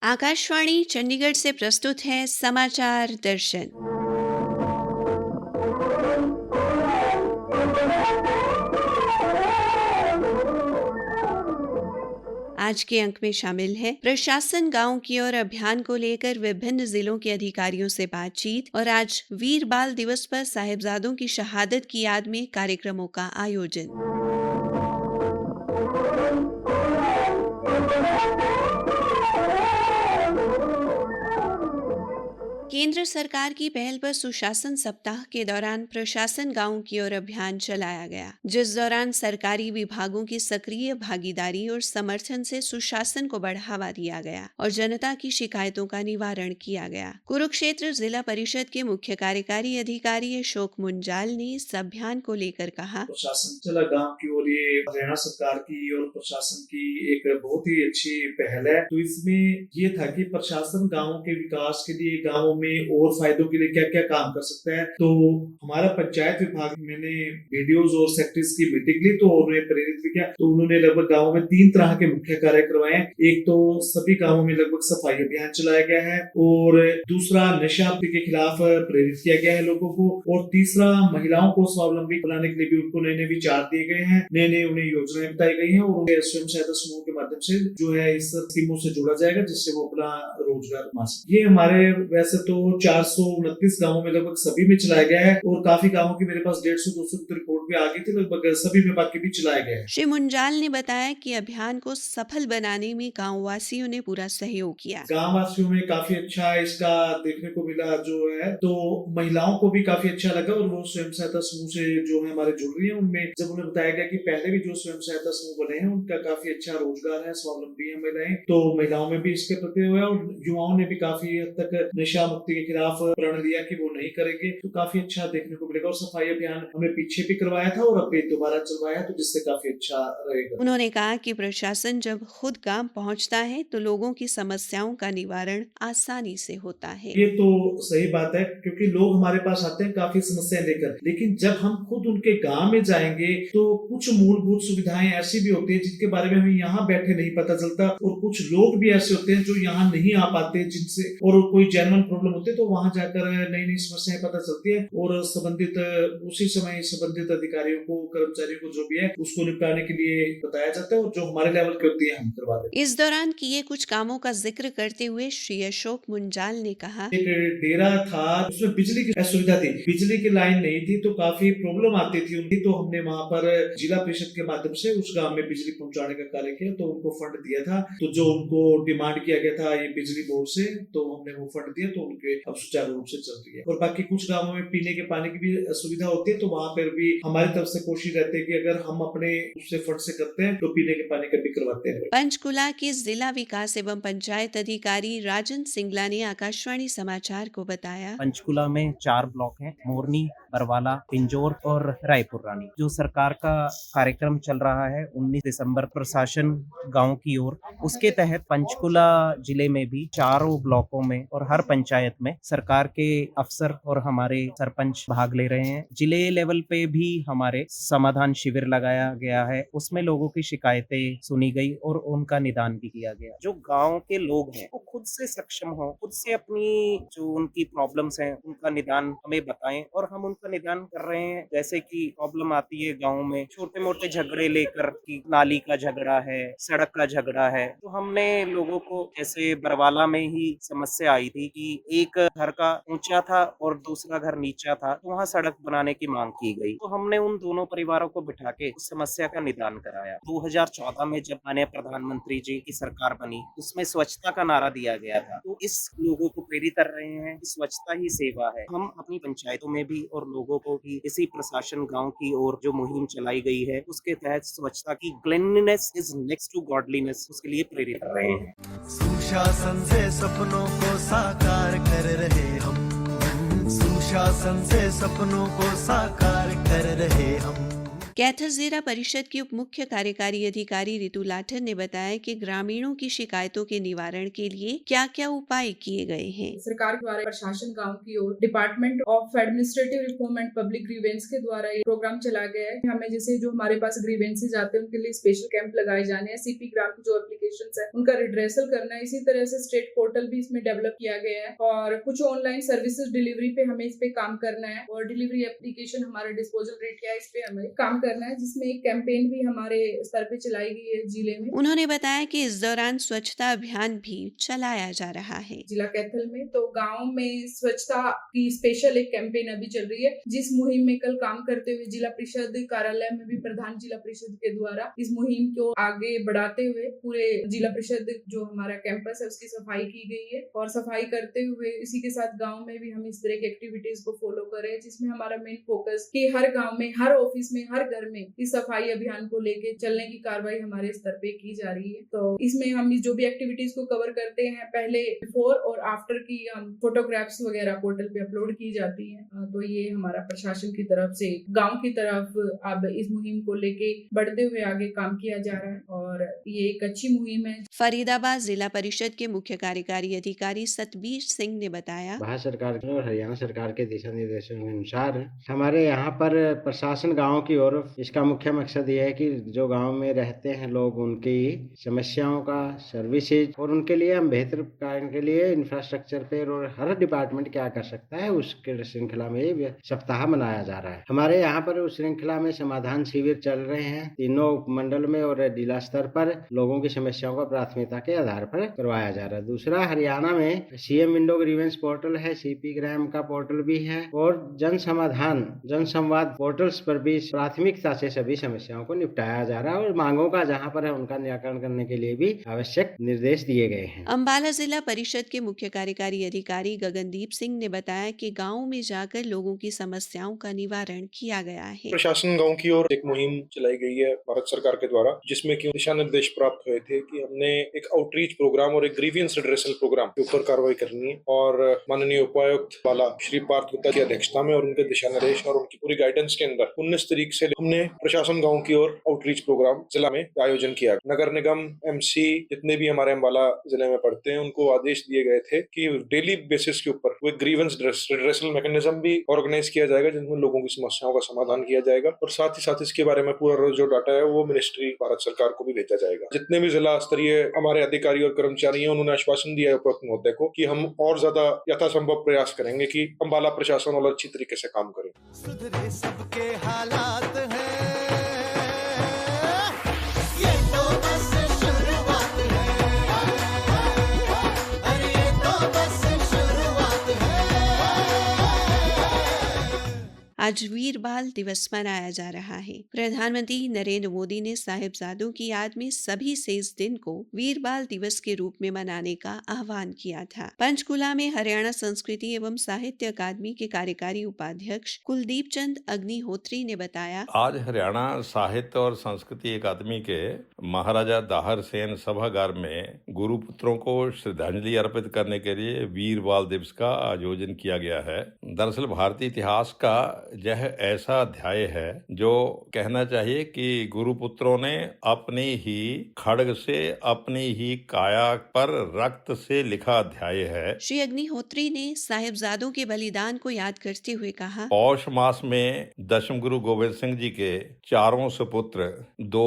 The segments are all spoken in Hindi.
आकाशवाणी चंडीगढ़ से प्रस्तुत है समाचार दर्शन। आज के अंक में शामिल है प्रशासन गांव की ओर अभियान को लेकर विभिन्न जिलों के अधिकारियों से बातचीत और आज वीर बाल दिवस पर साहिबजादों की शहादत की याद में कार्यक्रमों का आयोजन। केंद्र सरकार की पहल पर सुशासन सप्ताह के दौरान प्रशासन गांव की ओर अभियान चलाया गया, जिस दौरान सरकारी विभागों की सक्रिय भागीदारी और समर्थन से सुशासन को बढ़ावा दिया गया और जनता की शिकायतों का निवारण किया गया। कुरुक्षेत्र जिला परिषद के मुख्य कार्यकारी अधिकारी अशोक मुंजाल ने इस अभियान को लेकर कहा, प्रशासन चला गांव की ओर ये हरियाणा सरकार की और प्रशासन की एक बहुत ही अच्छी पहल है। तो इसमें ये था कि प्रशासन गांवों के विकास के लिए, गांवों में और फायदों के लिए क्या क्या काम कर सकता है। तो हमारा पंचायत विभाग, मैंने वीडियोज और सेक्रेटरीज की मीटिंग ली तो उन्हें प्रेरित भी किया। तो उन्होंने लगभग गाँव में 3 तरह के मुख्य कार्य करवाए। एक तो सभी गाँवों में लगभग सफाई अभियान चलाया गया है, और दूसरा नशा के खिलाफ प्रेरित किया गया है लोगों को, और तीसरा महिलाओं को स्वावलंबी बनाने के लिए भी उनको नए नए विचार दिए गए हैं, नए नए उन्हें योजनाएं बताई गई हैं, और उन्हें स्वयं सहायता समूह के माध्यम से जो है इस स्कीमों से जोड़ा जाएगा, जिससे वो अपना रोजगार कमा सके। ये हमारे वैसे तो 429 गाँवों में लगभग सभी में चलाया गया है, और काफी गाँवों की मेरे पास 150-200 की रिपोर्ट भी आ गई थी, लगभग सभी में बाकी भी चलाया गया है। श्री मुंजाल ने बताया कि अभियान को सफल बनाने में गाँव वासियों ने पूरा सहयोग किया। गाँव वासियों में काफी अच्छा इसका देखने को मिला जो है, तो महिलाओं को भी काफी अच्छा लगा, और वो स्वयं सहायता समूह से जो है हमारे जुड़ रही है। उनमें जब उन्हें बताया गया कि पहले भी जो स्वयं सहायता समूह बने हैं उनका काफी अच्छा रोजगार है, स्वावलंबी है महिलाएं, तो महिलाओं में भी इसके प्रति हुआ, और युवाओं ने भी काफी हद तक नशा मुक्ति के खिलाफ प्रण लिया कि वो नहीं करेंगे। तो काफी अच्छा देखने को मिलेगा, और सफाई अभियान हमने पीछे भी करवाया था और अब भी दोबारा चलवाया, तो जिससे काफी अच्छा रहेगा। उन्होंने कहा कि प्रशासन जब खुद गांव पहुंचता है तो लोगों की समस्याओं का निवारण आसानी से होता है। ये तो सही बात है, क्योंकि लोग हमारे पास आते हैं काफी समस्याएं लेकर, लेकिन जब हम खुद उनके गांव में जाएंगे तो कुछ मूलभूत सुविधाएं ऐसी भी होती है जिनके बारे में हमें यहाँ बैठे नहीं पता चलता, और कुछ लोग भी ऐसे होते हैं जो यहाँ नहीं आ पाते, जिनसे और कोई जेन्युइन प्रॉब्लम होती है तो वहां जाकर नई नई समस्याएं पता चलती है, और उसी समय संबंधित अधिकारियों को, कर्मचारियों को जो भी है उसको निपटाने के लिए बताया जाता है, और जो हमारे लेवल के होती है हम करवा देते हैं। इस दौरान किए कुछ कामों का जिक्र करते हुए श्री अशोक मुंजाल ने कहा, एक डेरा था, उसमें बिजली की सुविधा थी, बिजली की लाइन नहीं थी, तो काफी प्रॉब्लम आती थी उनकी। तो हमने वहां पर जिला परिषद के माध्यम से उस गांव में बिजली पहुंचाने का कार्य किया, तो उनको फंड दिया था। तो जो उनको डिमांड किया गया था ये बिजली बोर्ड से, तो हमने वो फंड दिया, तो उनके अब सुचारू रूप से चल रही है। और बाकी कुछ गाँवों में पीने के पानी की भी सुविधा होती है, तो वहां पर भी हमारी तरफ से कोशिश रहती है कि अगर हम अपने उससे फंड से करते हैं तो पीने के पानी का भी करवाते हैं। पंचकुला के जिला विकास एवं पंचायत अधिकारी राजन सिंगला ने आकाशवाणी समाचार को बताया, पंचकुला में 4 ब्लॉक हैं, मोरनी, बरवाला, पिंजौर और रायपुर रानी। जो सरकार का कार्यक्रम चल रहा है 19 दिसंबर प्रशासन गांव की ओर, उसके तहत पंचकुला जिले में भी 4 ब्लॉकों में और हर पंचायत में सरकार के अफसर और हमारे सरपंच भाग ले रहे हैं। जिले लेवल पे भी हमारे समाधान शिविर लगाया गया है, उसमें लोगों की शिकायतें सुनी गई और उनका निदान भी किया गया। जो गांव के लोग हैं वो खुद से सक्षम हो, खुद से अपनी जो उनकी प्रॉब्लम्स हैं उनका निदान हमें बताएं, और हम उनका निदान कर रहे हैं। जैसे कि प्रॉब्लम आती है गांव में छोटे मोटे झगड़े लेकर, कि नाली का झगड़ा है, सड़क का झगड़ा है, तो हमने लोगों को, जैसे बरवाला में ही समस्या आई थी कि एक घर का ऊंचा था और दूसरा घर नीचा था, तो वहाँ सड़क बनाने की मांग की गई, तो हमने उन दोनों परिवारों को बिठा के उस समस्या का निदान कराया। 2014 में जब माननीय प्रधानमंत्री जी की सरकार बनी, उसमें स्वच्छता का नारा दिया गया था, तो इस लोगों को प्रेरित कर रहे हैं कि स्वच्छता ही सेवा है। हम अपनी पंचायतों में भी और लोगों को भी इसी प्रशासन गांव की ओर जो मुहिम चलाई गई है उसके तहत स्वच्छता की, cleanliness is next to godliness, उसके लिए प्रेरित कर रहे हैं। सुशासन से सपनों को साकार कर रहे हम, सुशासन से सपनों को साकार कर रहे हम। कैथल जिला परिषद की उप मुख्य कार्यकारी अधिकारी रितु लाठर ने बताया कि ग्रामीणों की शिकायतों के निवारण के लिए क्या क्या उपाय किए गए हैं। सरकार द्वारा प्रशासन गांव की ओर department of administrative reform and public grievance के द्वारा ये प्रोग्राम चला गया है। हमें जैसे जो हमारे पास ग्रीवेंसेज आते हैं उनके लिए स्पेशल कैंप लगाए जाने हैं। सीपी ग्राम की जो एप्लीकेशंस है उनका रिड्रेसल करना है। इसी तरह से स्टेट पोर्टल भी इसमें डेवलप किया गया है और कुछ ऑनलाइन सर्विसेज डिलीवरी पे हमें इस पे काम करना है और डिलीवरी एप्लीकेशन हमारा डिस्पोजल रेट क्या है इस पे हमें काम करना है, जिसमें एक कैंपेन भी हमारे स्तर पे चलाई गई है जिले में। उन्होंने बताया कि इस दौरान स्वच्छता अभियान भी चलाया जा रहा है। जिला कैथल में तो गांव में स्वच्छता की स्पेशल एक कैंपेन अभी चल रही है, जिस मुहिम में कल काम करते हुए जिला परिषद कार्यालय में भी प्रधान जिला परिषद के द्वारा इस मुहिम को आगे बढ़ाते हुए पूरे जिला परिषद जो हमारा कैंपस है उसकी सफाई की गई है और सफाई करते हुए इसी के साथ गांव में भी हम इस तरह की एक्टिविटीज को फॉलो करें, जिसमें हमारा मेन फोकस कि हर गांव में, हर ऑफिस में, हर घर में इस सफाई अभियान को लेके चलने की कार्रवाई हमारे स्तर पे की जा रही है। तो इसमें हम जो भी एक्टिविटीज को कवर करते हैं पहले बिफोर और आफ्टर की हम फोटोग्राफ्स वगैरह पोर्टल पे अपलोड की जाती है। तो ये हमारा प्रशासन की तरफ से गाँव की तरफ अब इस मुहिम को लेके बढ़ते हुए आगे काम किया जा रहा है और ये एक अच्छी मुहिम है। फरीदाबाद जिला परिषद के मुख्य कार्यकारी अधिकारी सतबीर सिंह ने बताया, भारत सरकार और हरियाणा सरकार के दिशा निर्देशों के अनुसार हमारे यहाँ पर प्रशासन गाँव की ओर इसका मुख्य मकसद ये है कि जो गाँव में रहते हैं लोग उनकी समस्याओं का सर्विसेज और उनके लिए हम बेहतर कार्य के लिए इंफ्रास्ट्रक्चर पे और हर डिपार्टमेंट क्या कर सकता है उसके श्रृंखला में ये सप्ताह मनाया जा रहा है। हमारे यहाँ पर उस श्रृंखला में समाधान शिविर चल रहे हैं तीनों उपमंडल में और जिला स्तर पर लोगों की समस्याओं का प्राथमिकता के आधार पर करवाया जा रहा है। दूसरा, हरियाणा में सीएम विंडो ग्रीवेंस पोर्टल है, सीपी ग्राम का पोर्टल भी है और जन समाधान जन संवाद पोर्टल्स पर भी प्राथमिकता से सभी समस्याओं को निपटाया जा रहा है और मांगों का जहां पर है उनका निराकरण करने के लिए भी आवश्यक निर्देश दिए गए हैं। अंबाला जिला परिषद के मुख्य कार्यकारी अधिकारी गगनदीप सिंह ने बताया कि गाँव में जाकर लोगों की समस्याओं का निवारण किया गया है। प्रशासन गांव की ओर एक मुहिम चलाई गई है भारत सरकार के द्वारा, जिसमें कि दिशा निर्देश प्राप्त हुए थे कि हमने एक आउटरीच प्रोग्राम और एक ग्रीवियंस रिड्रेसल प्रोग्राम के ऊपर कार्रवाई करनी है और माननीय उपायुक्त वाला श्री पार्थ गुप्ता की अध्यक्षता में और उनके दिशा निर्देश और उनकी पूरी गाइडेंस के अंदर 19 तारीख से हमने प्रशासन गांव की ओर आउटरीच प्रोग्राम जिला में आयोजन किया। नगर निगम एमसी जितने भी हमारे अंबाला जिले में पड़ते हैं उनको आदेश दिए गए थे कि डेली बेसिस के ऊपर वो ग्रीवेंस रिड्रेसल मैकेनिज्म भी ऑर्गेनाइज किया जाएगा, जिनमें लोगों की समस्याओं का समाधान किया जाएगा और साथ ही साथ इसके बारे में पूरा जो डाटा है वो मिनिस्ट्री भारत सरकार को भी भेजा जाएगा। जितने भी जिला स्तरीय हमारे अधिकारी और कर्मचारी हैं उन्होंने आश्वासन दिया है उपरोक्त महोदय को कि हम और ज्यादा यथासंभव प्रयास करेंगे कि अंबाला प्रशासन और अच्छी तरीके से काम करे। सुधरे सबके हालात हैं, आज वीर बाल दिवस मनाया जा रहा है। प्रधानमंत्री नरेंद्र मोदी ने साहिबजादों की याद में सभी से इस दिन को वीर बाल दिवस के रूप में मनाने का आह्वान किया था। पंचकुला में हरियाणा संस्कृति एवं साहित्य अकादमी के कार्यकारी उपाध्यक्ष कुलदीप चंद अग्निहोत्री ने बताया, आज हरियाणा साहित्य और संस्कृति अकादमी के महाराजा दाहर सेन सभागार में गुरुपुत्रों को श्रद्धांजलि अर्पित करने के लिए वीर बाल दिवस का आयोजन किया गया है। दरअसल भारतीय इतिहास का यह ऐसा अध्याय है जो कहना चाहिए कि गुरुपुत्रों ने अपनी ही खड्ग से अपनी ही काया पर रक्त से लिखा अध्याय है। श्री अग्निहोत्री ने साहिबजादों के बलिदान को याद करते हुए कहा, पौष मास में दशम गुरु गोविंद सिंह जी के चारों सुपुत्र 2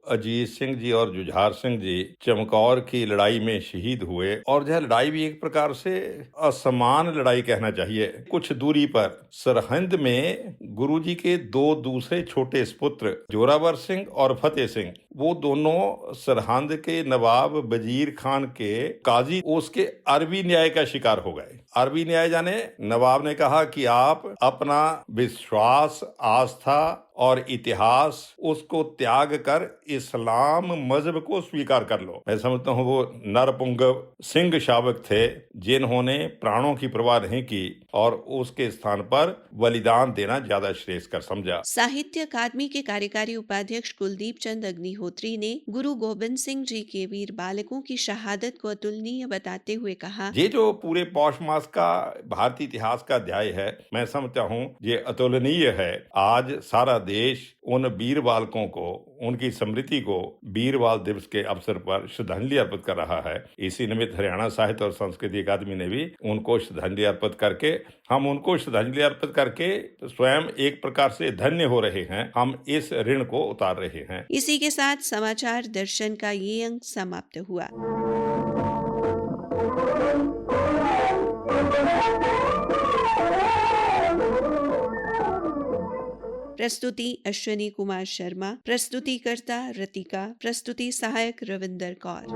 अजीत सिंह जी और जुझार सिंह जी चमकौर की लड़ाई में शहीद हुए और यह लड़ाई भी एक प्रकार से असमान लड़ाई कहना चाहिए। कुछ दूरी पर सरहिंद में गुरुजी के 2 दूसरे छोटे सुपुत्र जोरावर सिंह और फतेह सिंह, वो दोनों सरहिंद के नवाब वजीर खान के काजी उसके अरबी न्याय का शिकार हो गए। अरबी न्याय जाने नवाब ने कहा कि आप अपना विश्वास, आस्था और इतिहास उसको त्याग कर इस्लाम मजहब को स्वीकार कर लो। मैं समझता हूँ वो नरपुंगव सिंह शावक थे जिन्होंने प्राणों की परवाह नहीं की और उसके स्थान पर बलिदान देना ज्यादा श्रेष्ठ कर समझा। साहित्य अकादमी के कार्यकारी उपाध्यक्ष कुलदीप चंद अग्निहोत्री अग्निहोत्री ने गुरु गोबिंद सिंह जी के वीर बालकों की शहादत को अतुलनीय बताते हुए कहा, ये जो पूरे पौष मास का भारतीय इतिहास का अध्याय है, मैं समझता हूँ ये अतुलनीय है। आज सारा देश उन वीर बालकों को, उनकी स्मृति को वीर बाल दिवस के अवसर पर श्रद्धांजलि अर्पित कर रहा है। इसी निमित्त हरियाणा साहित्य और संस्कृति अकादमी ने भी उनको श्रद्धांजलि अर्पित करके, हम उनको श्रद्धांजलि अर्पित करके स्वयं एक प्रकार से धन्य हो रहे हैं। हम इस ऋण को उतार रहे हैं। इसी के साथ समाचार दर्शन का ये अंक समाप्त हुआ। प्रस्तुति अश्विनी कुमार शर्मा, प्रस्तुतिकर्ता रतिका, प्रस्तुति सहायक रविंदर कौर।